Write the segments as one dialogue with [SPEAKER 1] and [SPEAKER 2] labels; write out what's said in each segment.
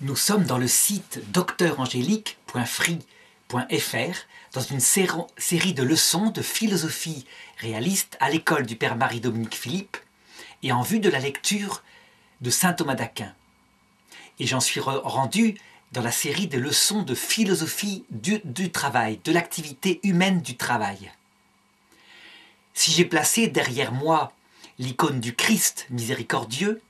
[SPEAKER 1] Nous sommes dans le site docteurangélique.free.fr dans une série de leçons de philosophie réaliste à l'école du Père Marie-Dominique Philippe et en vue de la lecture de saint Thomas d'Aquin. Et j'en suis rendu dans la série des leçons de philosophie du travail, de l'activité humaine du travail. Si j'ai placé derrière moi l'icône du Christ miséricordieux,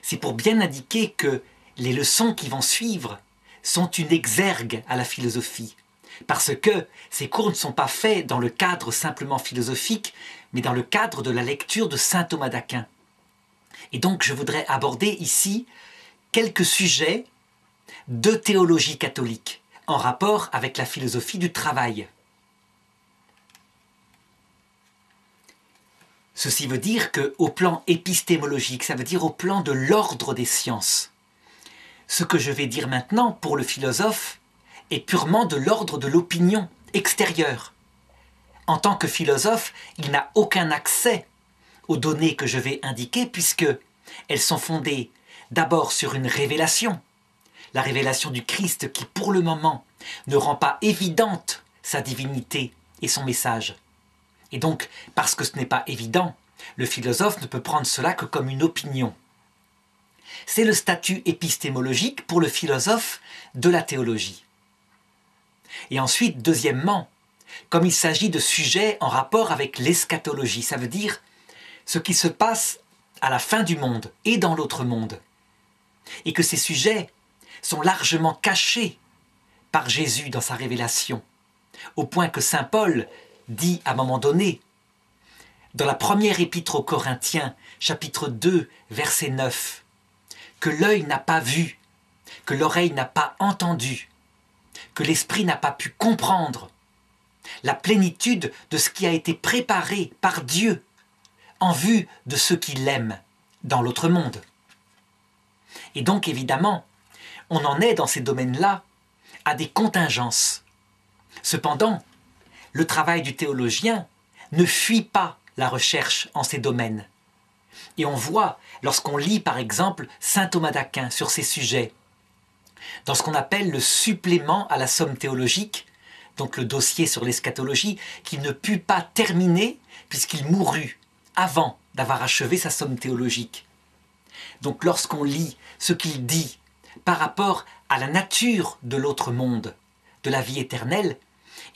[SPEAKER 1] c'est pour bien indiquer que les leçons qui vont suivre sont une exergue à la philosophie, parce que ces cours ne sont pas faits dans le cadre simplement philosophique, mais dans le cadre de la lecture de saint Thomas d'Aquin. Et donc je voudrais aborder ici quelques sujets de théologie catholique en rapport avec la philosophie du travail. Ceci veut dire qu'au plan épistémologique, ça veut dire au plan de l'ordre des sciences, ce que je vais dire maintenant pour le philosophe est purement de l'ordre de l'opinion extérieure. En tant que philosophe, il n'a aucun accès aux données que je vais indiquer puisque elles sont fondées d'abord sur une révélation, la révélation du Christ qui pour le moment ne rend pas évidente sa divinité et son message. Et donc, parce que ce n'est pas évident, le philosophe ne peut prendre cela que comme une opinion. C'est le statut épistémologique pour le philosophe de la théologie. Et ensuite, deuxièmement, comme il s'agit de sujets en rapport avec l'eschatologie, ça veut dire ce qui se passe à la fin du monde et dans l'autre monde, et que ces sujets sont largement cachés par Jésus dans sa révélation, au point que saint Paul dit à un moment donné, dans la première épître aux Corinthiens, chapitre 2, verset 9, que l'œil n'a pas vu, que l'oreille n'a pas entendu, que l'esprit n'a pas pu comprendre la plénitude de ce qui a été préparé par Dieu en vue de ceux qui l'aiment dans l'autre monde. Et donc évidemment, on en est dans ces domaines-là à des contingences. Cependant, le travail du théologien ne fuit pas la recherche en ces domaines. Et on voit, lorsqu'on lit par exemple saint Thomas d'Aquin sur ces sujets, dans ce qu'on appelle le supplément à la somme théologique, donc le dossier sur l'eschatologie, qu'il ne put pas terminer puisqu'il mourut avant d'avoir achevé sa somme théologique. Donc lorsqu'on lit ce qu'il dit par rapport à la nature de l'autre monde, de la vie éternelle,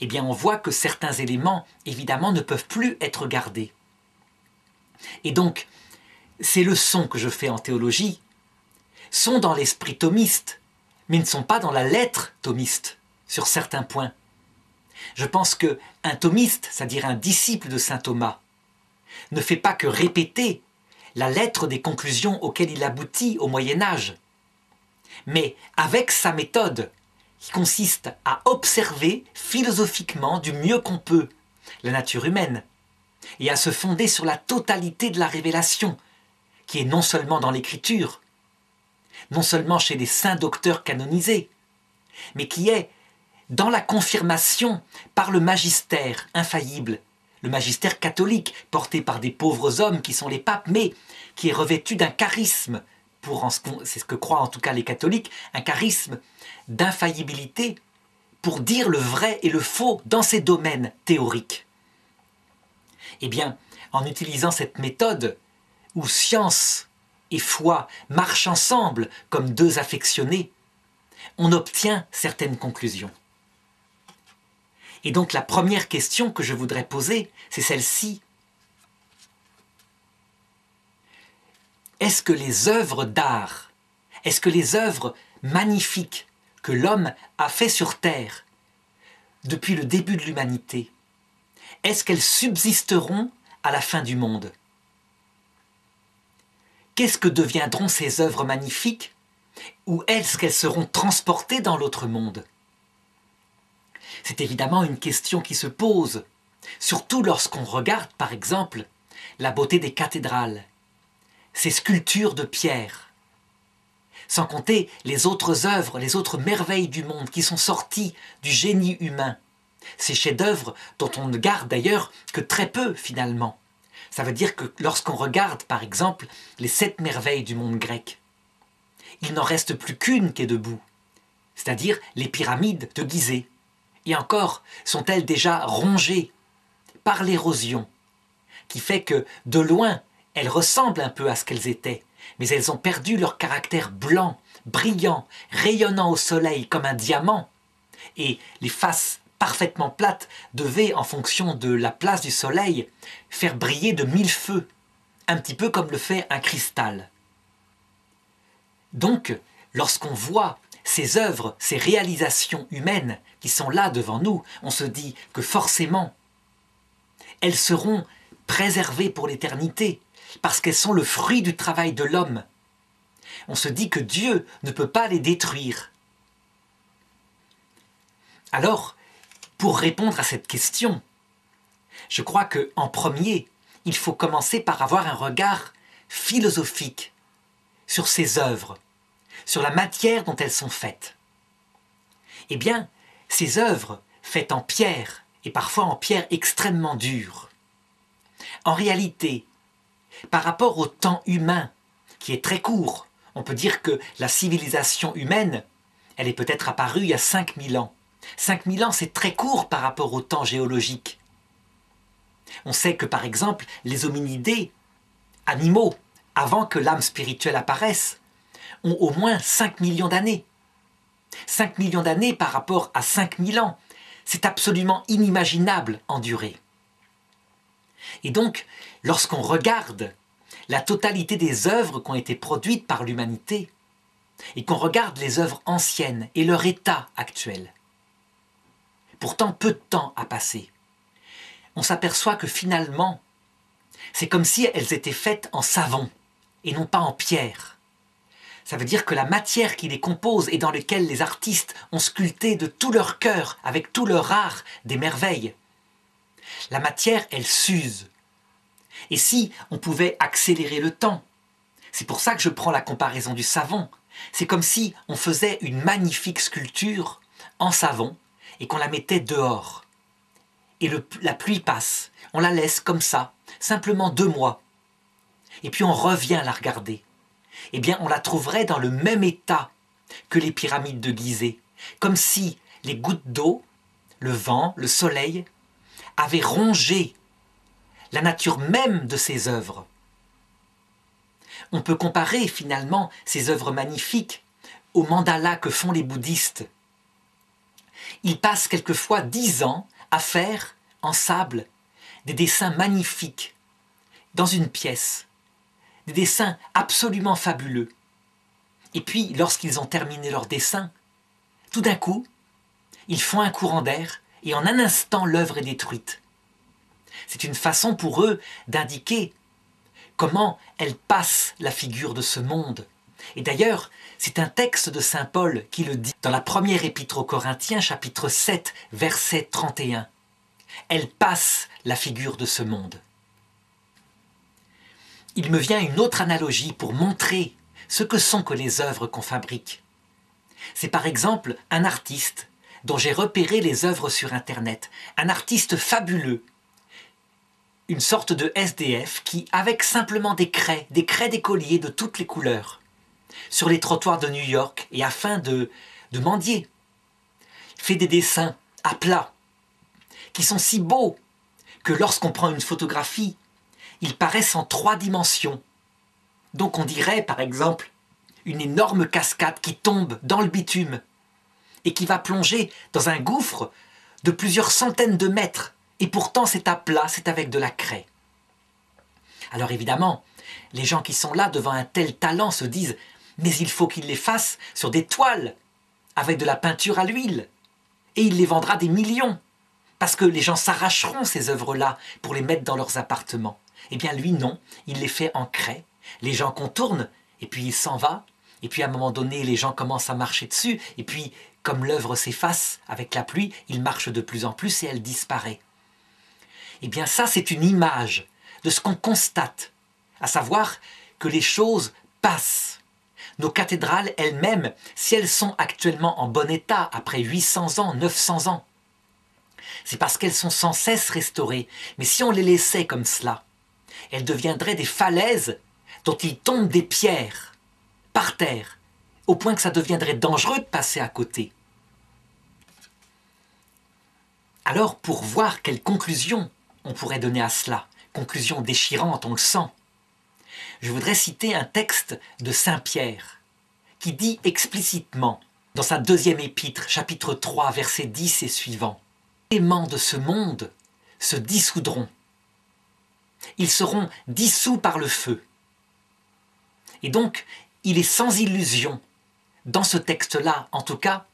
[SPEAKER 1] eh bien on voit que certains éléments, évidemment, ne peuvent plus être gardés. Et donc, ces leçons que je fais en théologie sont dans l'esprit thomiste, mais ne sont pas dans la lettre thomiste, sur certains points. Je pense qu'un thomiste, c'est-à-dire un disciple de saint Thomas, ne fait pas que répéter la lettre des conclusions auxquelles il aboutit au Moyen-Âge, mais avec sa méthode, qui consiste à observer philosophiquement du mieux qu'on peut la nature humaine, et à se fonder sur la totalité de la révélation, qui est non seulement dans l'écriture, non seulement chez les saints docteurs canonisés, mais qui est dans la confirmation par le magistère infaillible, le magistère catholique, porté par des pauvres hommes qui sont les papes, mais qui est revêtu d'un charisme, c'est ce que croient en tout cas les catholiques, un charisme d'infaillibilité pour dire le vrai et le faux dans ces domaines théoriques. Eh bien, en utilisant cette méthode où science et foi marchent ensemble comme deux affectionnés, on obtient certaines conclusions. Et donc la première question que je voudrais poser, c'est celle-ci. Est-ce que les œuvres d'art, est-ce que les œuvres magnifiques que l'homme a fait sur terre depuis le début de l'humanité, est-ce qu'elles subsisteront à la fin du monde? Qu'est-ce que deviendront ces œuvres magnifiques? Ou est-ce qu'elles seront transportées dans l'autre monde? C'est évidemment une question qui se pose, surtout lorsqu'on regarde, par exemple, la beauté des cathédrales, ces sculptures de pierre, sans compter les autres œuvres, les autres merveilles du monde qui sont sorties du génie humain, ces chefs-d'œuvre dont on ne garde d'ailleurs que très peu finalement. Ça veut dire que lorsqu'on regarde par exemple les 7 merveilles du monde grec, il n'en reste plus qu'une qui est debout, c'est-à-dire les pyramides de Gizeh. Et encore, sont-elles déjà rongées par l'érosion, qui fait que, de loin, elles ressemblent un peu à ce qu'elles étaient, mais elles ont perdu leur caractère blanc, brillant, rayonnant au soleil comme un diamant, et les faces parfaitement plates devaient, en fonction de la place du soleil, faire briller de 1000 feux, un petit peu comme le fait un cristal. Donc, lorsqu'on voit ces œuvres, ces réalisations humaines qui sont là devant nous, on se dit que forcément, elles seront préservées pour l'éternité, parce qu'elles sont le fruit du travail de l'homme. On se dit que Dieu ne peut pas les détruire. Alors, pour répondre à cette question, je crois qu'en premier, il faut commencer par avoir un regard philosophique sur ces œuvres, sur la matière dont elles sont faites. Eh bien, ces œuvres faites en pierre, et parfois en pierre extrêmement dure, en réalité, par rapport au temps humain, qui est très court, on peut dire que la civilisation humaine, elle est peut-être apparue il y a 5000 ans. 5000 ans, c'est très court par rapport au temps géologique. On sait que, par exemple, les hominidés, animaux, avant que l'âme spirituelle apparaisse, ont au moins 5 millions d'années. 5 millions d'années par rapport à 5000 ans, c'est absolument inimaginable en durée. Et donc, lorsqu'on regarde la totalité des œuvres qui ont été produites par l'humanité, et qu'on regarde les œuvres anciennes et leur état actuel, pourtant peu de temps a passé, on s'aperçoit que finalement, c'est comme si elles étaient faites en savon et non pas en pierre. Ça veut dire que la matière qui les compose et dans laquelle les artistes ont sculpté de tout leur cœur, avec tout leur art, des merveilles, la matière, elle s'use. Et si on pouvait accélérer le temps, c'est pour ça que je prends la comparaison du savon, c'est comme si on faisait une magnifique sculpture en savon et qu'on la mettait dehors. Et la pluie passe, on la laisse comme ça, simplement 2 mois. Et puis on revient la regarder. Eh bien, on la trouverait dans le même état que les pyramides de Gizeh, comme si les gouttes d'eau, le vent, le soleil, avaient rongé la nature même de ces œuvres. On peut comparer finalement ces œuvres magnifiques aux mandalas que font les bouddhistes. Ils passent quelquefois 10 ans à faire en sable des dessins magnifiques dans une pièce, des dessins absolument fabuleux. Et puis, lorsqu'ils ont terminé leur dessin, tout d'un coup, ils font un courant d'air et en un instant, l'œuvre est détruite. C'est une façon pour eux d'indiquer comment elle passe la figure de ce monde. Et d'ailleurs, c'est un texte de saint Paul qui le dit dans la première épître aux Corinthiens, chapitre 7, verset 31. Elle passe la figure de ce monde. Il me vient une autre analogie pour montrer ce que sont que les œuvres qu'on fabrique. C'est par exemple un artiste dont j'ai repéré les œuvres sur Internet, un artiste fabuleux, une sorte de SDF qui, avec simplement des craies d'écoliers de toutes les couleurs, sur les trottoirs de New York et afin de mendier, fait des dessins à plat, qui sont si beaux que lorsqu'on prend une photographie, ils paraissent en 3 dimensions. Donc on dirait par exemple une énorme cascade qui tombe dans le bitume et qui va plonger dans un gouffre de plusieurs centaines de mètres. Et pourtant c'est à plat, c'est avec de la craie. Alors évidemment, les gens qui sont là devant un tel talent se disent « mais il faut qu'il les fasse sur des toiles, avec de la peinture à l'huile, et il les vendra des millions, parce que les gens s'arracheront ces œuvres-là pour les mettre dans leurs appartements. » Eh bien lui non, il les fait en craie, les gens contournent, et puis il s'en va, et puis à un moment donné les gens commencent à marcher dessus, et puis comme l'œuvre s'efface avec la pluie, il marche de plus en plus et elle disparaît. Eh bien ça c'est une image de ce qu'on constate, à savoir que les choses passent. Nos cathédrales elles-mêmes, si elles sont actuellement en bon état après 800 ans, 900 ans, c'est parce qu'elles sont sans cesse restaurées. Mais si on les laissait comme cela, elles deviendraient des falaises dont il tombe des pierres par terre au point que ça deviendrait dangereux de passer à côté. Alors, pour voir quelle conclusion on pourrait donner à cela, conclusion déchirante, on le sent, je voudrais citer un texte de Saint Pierre qui dit explicitement, dans sa deuxième épître, chapitre 3, verset 10 et suivant, « Les éléments de ce monde se dissoudront. Ils seront dissous par le feu. » Et donc, il est sans illusion, dans ce texte-là, en tout cas,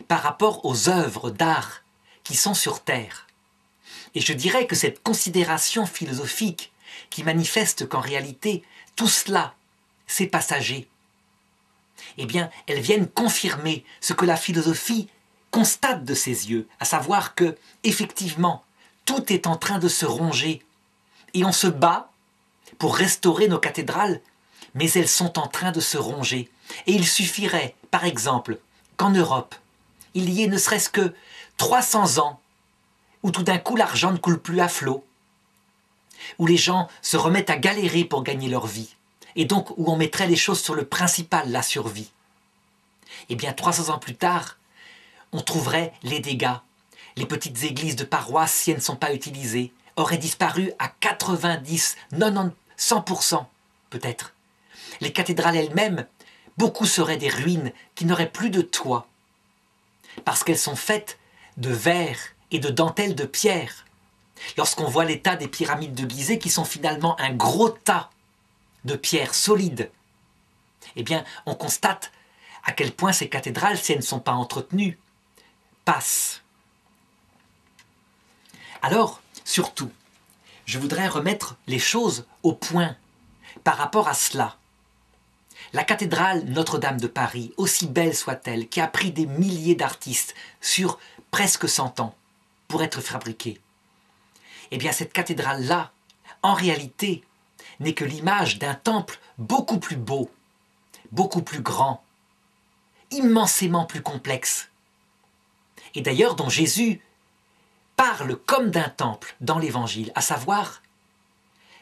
[SPEAKER 1] par rapport aux œuvres d'art qui sont sur terre. Et je dirais que cette considération philosophique qui manifeste qu'en réalité, tout cela, c'est passager, eh bien, elles viennent confirmer ce que la philosophie constate de ses yeux, à savoir que, effectivement, tout est en train de se ronger, et on se bat pour restaurer nos cathédrales, mais elles sont en train de se ronger. Et il suffirait, par exemple, qu'en Europe, il y ait ne serait-ce que 300 ans où tout d'un coup l'argent ne coule plus à flot, où les gens se remettent à galérer pour gagner leur vie, et donc où on mettrait les choses sur le principal, la survie. Eh bien, 300 ans plus tard, on trouverait les dégâts. Les petites églises de paroisse, si elles ne sont pas utilisées, auraient disparu à 90, 90, 100% peut-être. Les cathédrales elles-mêmes, beaucoup seraient des ruines qui n'auraient plus de toit, parce qu'elles sont faites de verre et de dentelles de pierre. Lorsqu'on voit l'état des pyramides de Gizeh, qui sont finalement un gros tas de pierres solides, eh bien, on constate à quel point ces cathédrales, si elles ne sont pas entretenues, passent. Alors, surtout, je voudrais remettre les choses au point par rapport à cela. La cathédrale Notre-Dame de Paris, aussi belle soit-elle, qui a pris des milliers d'artistes sur presque 100 ans pour être fabriquée, eh bien cette cathédrale-là, en réalité, n'est que l'image d'un temple beaucoup plus beau, beaucoup plus grand, immensément plus complexe. Et d'ailleurs dont Jésus parle comme d'un temple dans l'Évangile, à savoir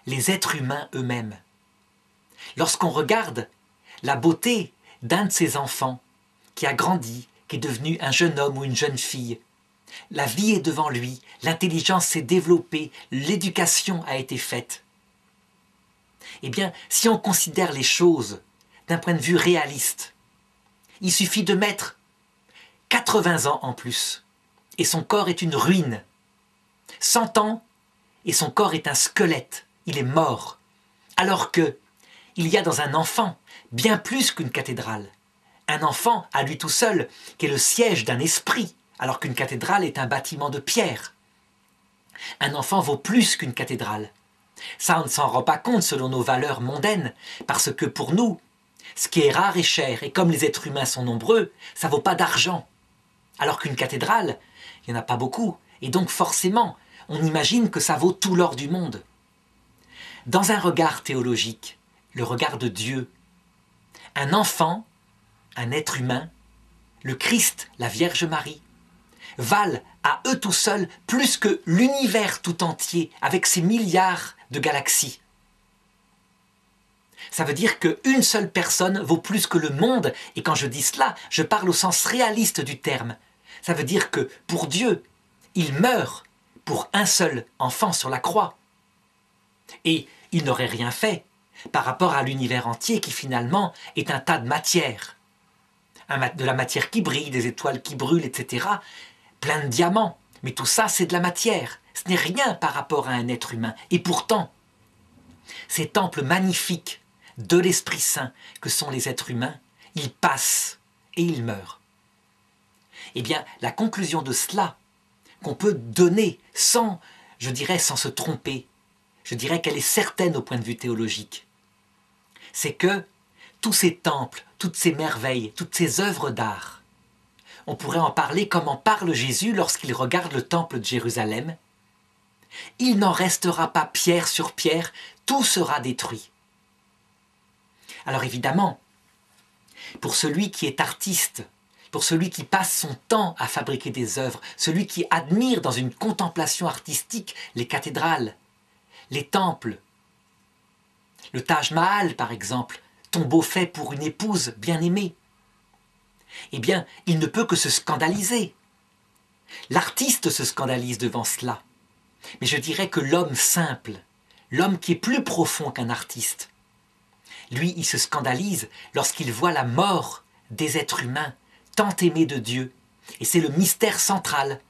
[SPEAKER 1] les êtres humains eux-mêmes. Lorsqu'on regarde la beauté d'un de ses enfants qui a grandi, qui est devenu un jeune homme ou une jeune fille, la vie est devant lui, l'intelligence s'est développée, l'éducation a été faite. Eh bien, si on considère les choses d'un point de vue réaliste, il suffit de mettre 80 ans en plus, et son corps est une ruine. 100 ans, et son corps est un squelette, il est mort. Alors que, il y a dans un enfant bien plus qu'une cathédrale. Un enfant, à lui tout seul, qui est le siège d'un esprit, alors qu'une cathédrale est un bâtiment de pierre. Un enfant vaut plus qu'une cathédrale. Ça, on ne s'en rend pas compte selon nos valeurs mondaines, parce que pour nous, ce qui est rare et cher, et comme les êtres humains sont nombreux, ça ne vaut pas d'argent. Alors qu'une cathédrale, il n'y en a pas beaucoup, et donc forcément, on imagine que ça vaut tout l'or du monde. Dans un regard théologique, le regard de Dieu, un enfant, un être humain, le Christ, la Vierge Marie, valent à eux tout seuls plus que l'univers tout entier avec ses milliards de galaxies. Ça veut dire qu'une seule personne vaut plus que le monde, et quand je dis cela, je parle au sens réaliste du terme. Ça veut dire que pour Dieu, il meurt pour un seul enfant sur la croix. Et il n'aurait rien fait par rapport à l'univers entier qui finalement est un tas de matière. De la matière qui brille, des étoiles qui brûlent, etc. Plein de diamants. Mais tout ça, c'est de la matière. Ce n'est rien par rapport à un être humain. Et pourtant, ces temples magnifiques de l'Esprit Saint que sont les êtres humains, ils passent et ils meurent. Eh bien, la conclusion de cela, qu'on peut donner sans, je dirais, sans se tromper, je dirais qu'elle est certaine au point de vue théologique, c'est que tous ces temples, toutes ces merveilles, toutes ces œuvres d'art, on pourrait en parler comme en parle Jésus lorsqu'il regarde le temple de Jérusalem. Il n'en restera pas pierre sur pierre, tout sera détruit. Alors évidemment, pour celui qui est artiste, pour celui qui passe son temps à fabriquer des œuvres, celui qui admire dans une contemplation artistique les cathédrales, les temples, le Taj Mahal par exemple, tombeau fait pour une épouse bien-aimée, eh bien, il ne peut que se scandaliser. L'artiste se scandalise devant cela. Mais je dirais que l'homme simple, l'homme qui est plus profond qu'un artiste, lui, il se scandalise lorsqu'il voit la mort des êtres humains, tant aimés de Dieu. Et c'est le mystère central,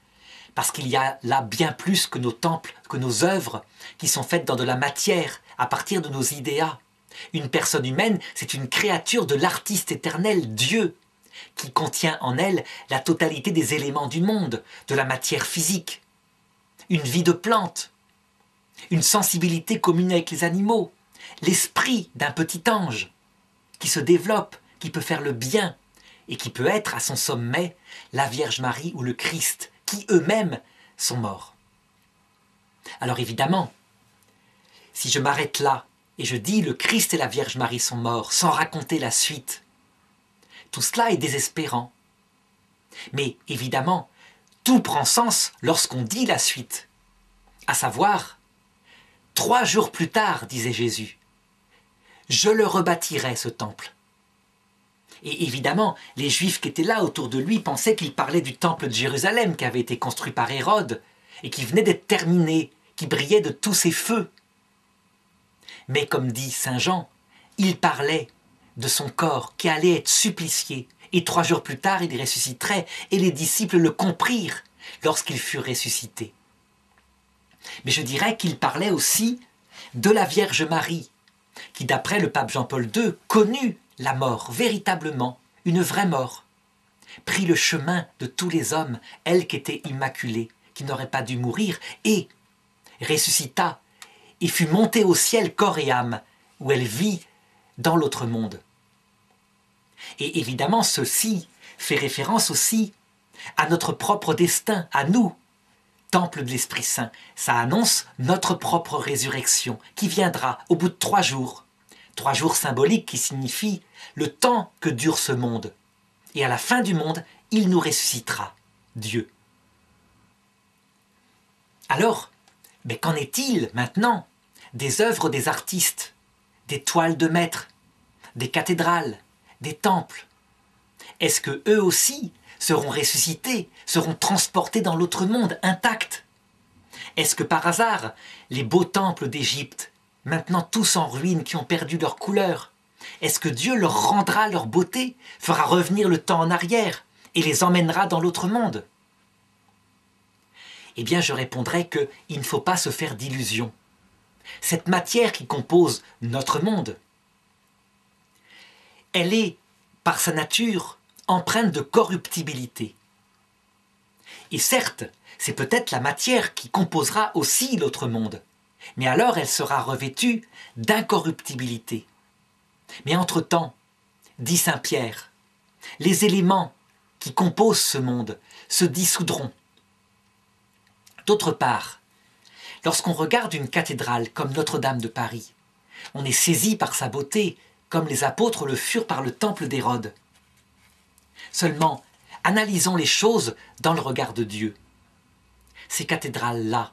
[SPEAKER 1] parce qu'il y a là bien plus que nos temples, que nos œuvres, qui sont faites dans de la matière, à partir de nos idéas. Une personne humaine, c'est une créature de l'artiste éternel, Dieu, qui contient en elle la totalité des éléments du monde, de la matière physique, une vie de plante, une sensibilité commune avec les animaux, l'esprit d'un petit ange qui se développe, qui peut faire le bien et qui peut être à son sommet la Vierge Marie ou le Christ, qui eux-mêmes sont morts. Alors évidemment, si je m'arrête là et je dis le Christ et la Vierge Marie sont morts sans raconter la suite, tout cela est désespérant. Mais évidemment, tout prend sens lorsqu'on dit la suite, à savoir, 3 jours plus tard, disait Jésus, je le rebâtirai ce temple. Et évidemment, les Juifs qui étaient là autour de lui pensaient qu'il parlait du temple de Jérusalem qui avait été construit par Hérode et qui venait d'être terminé, qui brillait de tous ses feux. Mais comme dit saint Jean, il parlait de son corps qui allait être supplicié et 3 jours plus tard il ressusciterait et les disciples le comprirent lorsqu'il fut ressuscité. Mais je dirais qu'il parlait aussi de la Vierge Marie qui, d'après le pape Jean-Paul II, connut la mort, véritablement, une vraie mort, prit le chemin de tous les hommes, elle qui était immaculée, qui n'aurait pas dû mourir, et ressuscita, et fut montée au ciel corps et âme, où elle vit dans l'autre monde. Et évidemment, ceci fait référence aussi à notre propre destin, à nous, temple de l'Esprit Saint. Ça annonce notre propre résurrection, qui viendra au bout de 3 jours. 3 jours symboliques qui signifient le temps que dure ce monde. Et à la fin du monde, il nous ressuscitera, Dieu. Alors, mais qu'en est-il maintenant des œuvres des artistes, des toiles de maître, des cathédrales, des temples? Est-ce que eux aussi seront ressuscités, seront transportés dans l'autre monde intacts? Est-ce que par hasard, les beaux temples d'Égypte, maintenant tous en ruine, qui ont perdu leur couleur, est-ce que Dieu leur rendra leur beauté, fera revenir le temps en arrière et les emmènera dans l'autre monde? Eh bien, je répondrai qu'il ne faut pas se faire d'illusions. Cette matière qui compose notre monde, elle est, par sa nature, empreinte de corruptibilité. Et certes, c'est peut-être la matière qui composera aussi l'autre monde, mais alors elle sera revêtue d'incorruptibilité. Mais entre-temps, dit saint Pierre, les éléments qui composent ce monde se dissoudront. D'autre part, lorsqu'on regarde une cathédrale comme Notre-Dame de Paris, on est saisi par sa beauté, comme les apôtres le furent par le temple d'Hérode. Seulement, analysons les choses dans le regard de Dieu. Ces cathédrales-là,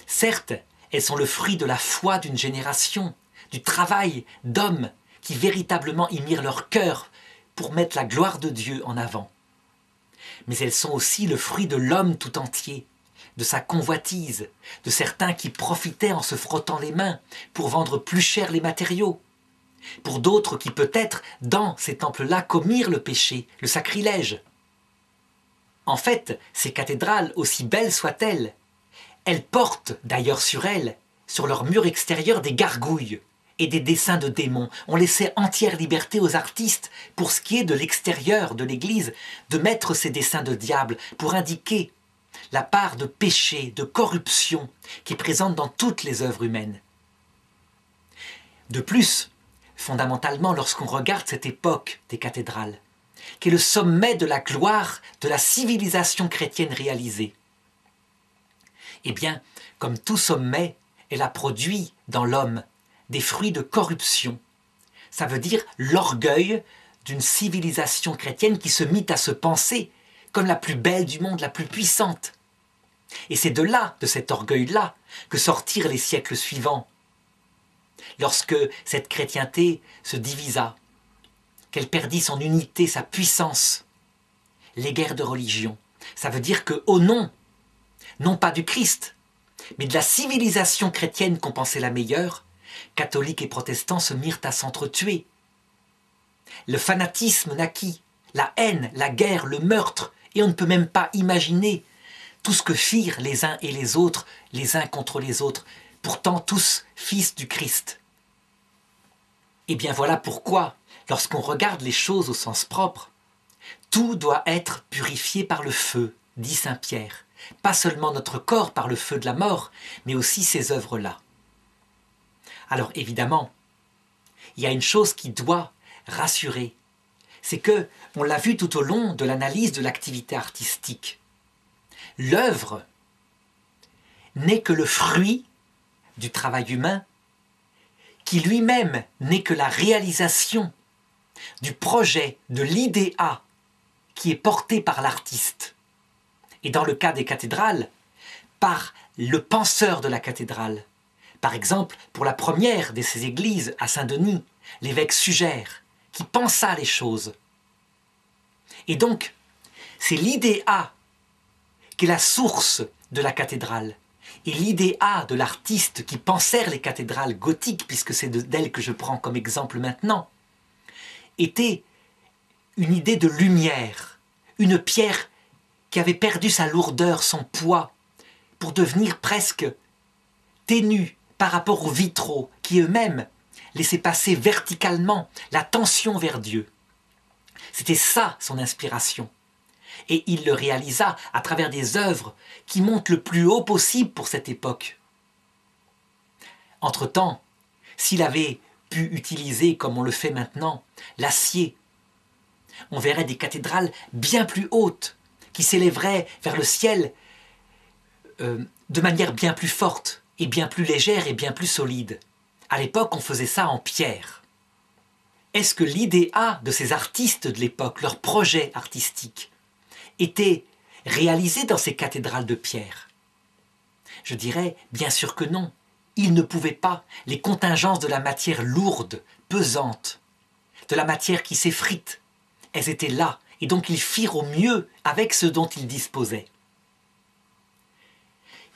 [SPEAKER 1] certes, elles sont le fruit de la foi d'une génération, du travail d'hommes qui véritablement y mirent leur cœur pour mettre la gloire de Dieu en avant. Mais elles sont aussi le fruit de l'homme tout entier, de sa convoitise, de certains qui profitaient en se frottant les mains pour vendre plus cher les matériaux, pour d'autres qui peut-être, dans ces temples-là, commirent le péché, le sacrilège. En fait, ces cathédrales, aussi belles soient-elles, elles portent d'ailleurs sur elles, sur leur mur extérieur, des gargouilles et des dessins de démons. On laissait entière liberté aux artistes, pour ce qui est de l'extérieur de l'église, de mettre ces dessins de diable pour indiquer la part de péché, de corruption qui est présente dans toutes les œuvres humaines. De plus, fondamentalement, lorsqu'on regarde cette époque des cathédrales, qui est le sommet de la gloire de la civilisation chrétienne réalisée, eh bien, comme tout sommet, elle a produit dans l'homme des fruits de corruption. Ça veut dire l'orgueil d'une civilisation chrétienne qui se mit à se penser comme la plus belle du monde, la plus puissante. Et c'est de là, de cet orgueil-là, que sortirent les siècles suivants. Lorsque cette chrétienté se divisa, qu'elle perdit son unité, sa puissance. Les guerres de religion, ça veut dire que au nom, non pas du Christ, mais de la civilisation chrétienne qu'on pensait la meilleure, catholiques et protestants se mirent à s'entretuer. Le fanatisme naquit, la haine, la guerre, le meurtre, et on ne peut même pas imaginer tout ce que firent les uns et les autres, les uns contre les autres, pourtant tous fils du Christ. Et bien voilà pourquoi, lorsqu'on regarde les choses au sens propre, tout doit être purifié par le feu, dit saint Pierre. Pas seulement notre corps par le feu de la mort, mais aussi ces œuvres-là. Alors évidemment, il y a une chose qui doit rassurer, c'est que, on l'a vu tout au long de l'analyse de l'activité artistique, l'œuvre n'est que le fruit du travail humain, qui lui-même n'est que la réalisation du projet, de l'idéa qui est porté par l'artiste. Et dans le cas des cathédrales, par le penseur de la cathédrale. Par exemple, pour la première de ces églises à Saint-Denis, l'évêque Sugère, qui pensa les choses. Et donc, c'est l'idéa qui est la source de la cathédrale. Et l'idéa de l'artiste qui pensèrent les cathédrales gothiques, puisque c'est d'elle que je prends comme exemple maintenant, était une idée de lumière, une pierre qui avait perdu sa lourdeur, son poids, pour devenir presque ténue par rapport aux vitraux qui eux-mêmes laissaient passer verticalement la tension vers Dieu. C'était ça son inspiration. Et il le réalisa à travers des œuvres qui montent le plus haut possible pour cette époque. Entre-temps, s'il avait pu utiliser, comme on le fait maintenant, l'acier, on verrait des cathédrales bien plus hautes, qui s'élèveraient vers le ciel de manière bien plus forte, et bien plus légère et bien plus solide. À l'époque, on faisait ça en pierre. Est-ce que l'idéa de ces artistes de l'époque, leur projet artistique, était réalisé dans ces cathédrales de pierre? Je dirais bien sûr que non. Ils ne pouvaient pas. Les contingences de la matière lourde, pesante, de la matière qui s'effrite, elles étaient là, et donc ils firent au mieux avec ce dont ils disposaient.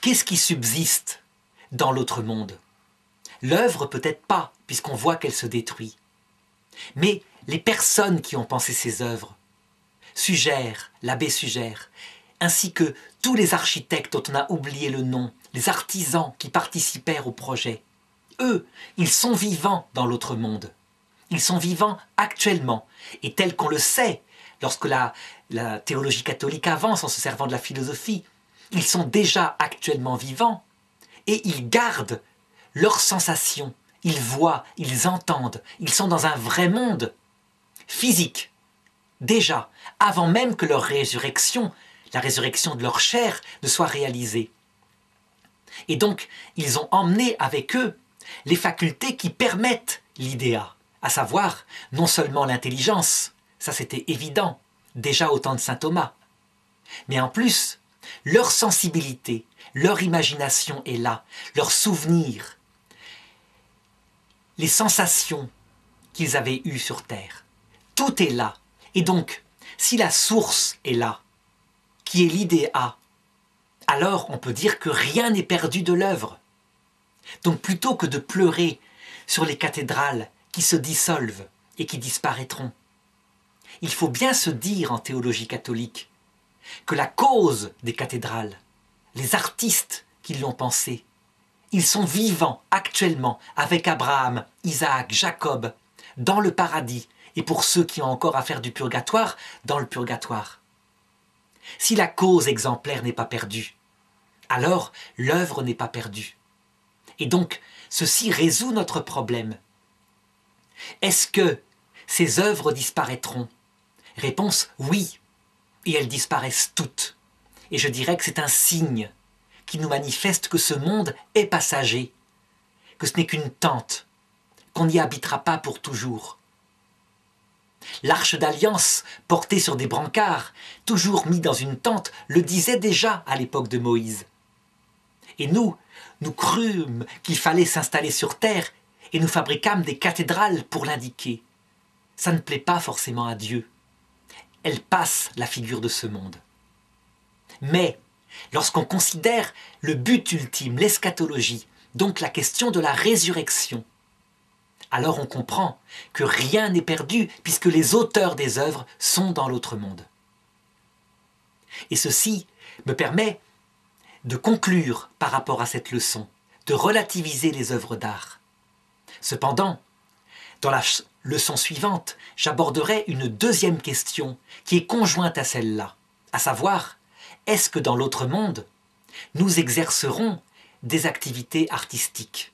[SPEAKER 1] Qu'est-ce qui subsiste dans l'autre monde? L'œuvre peut-être pas, puisqu'on voit qu'elle se détruit. Mais les personnes qui ont pensé ces œuvres, Sugère, l'abbé Sugère, ainsi que tous les architectes dont on a oublié le nom, les artisans qui participèrent au projet, eux, ils sont vivants dans l'autre monde. Ils sont vivants actuellement, et tel qu'on le sait, lorsque la théologie catholique avance en se servant de la philosophie, ils sont déjà actuellement vivants, et ils gardent leurs sensations, ils voient, ils entendent, ils sont dans un vrai monde physique, déjà, avant même que leur résurrection, la résurrection de leur chair, ne soit réalisée. Et donc, ils ont emmené avec eux les facultés qui permettent l'idéa, à savoir non seulement l'intelligence, ça c'était évident, déjà au temps de saint Thomas, mais en plus, leur sensibilité, leur imagination est là, leurs souvenirs, les sensations qu'ils avaient eues sur terre. Tout est là. Et donc, si la source est là, qui est l'idéa, alors on peut dire que rien n'est perdu de l'œuvre. Donc plutôt que de pleurer sur les cathédrales qui se dissolvent et qui disparaîtront, il faut bien se dire en théologie catholique que la cause des cathédrales, les artistes qui l'ont pensé, ils sont vivants actuellement avec Abraham, Isaac, Jacob, dans le paradis, et pour ceux qui ont encore à faire du purgatoire, dans le purgatoire. Si la cause exemplaire n'est pas perdue, alors l'œuvre n'est pas perdue. Et donc, ceci résout notre problème. Est-ce que ces œuvres disparaîtront? Réponse, oui. Et elles disparaissent toutes. Et je dirais que c'est un signe qui nous manifeste que ce monde est passager, que ce n'est qu'une tente, qu'on n'y habitera pas pour toujours. L'Arche d'Alliance, portée sur des brancards, toujours mis dans une tente, le disait déjà à l'époque de Moïse. Et nous crûmes qu'il fallait s'installer sur terre et nous fabriquâmes des cathédrales pour l'indiquer. ça ne plaît pas forcément à Dieu. Elle passe la figure de ce monde. Mais lorsqu'on considère le but ultime, l'eschatologie, donc la question de la résurrection, alors on comprend que rien n'est perdu puisque les auteurs des œuvres sont dans l'autre monde. Et ceci me permet de conclure par rapport à cette leçon, de relativiser les œuvres d'art. Cependant, dans la leçon suivante, j'aborderai une deuxième question qui est conjointe à celle-là, à savoir, est-ce que dans l'autre monde, nous exercerons des activités artistiques ?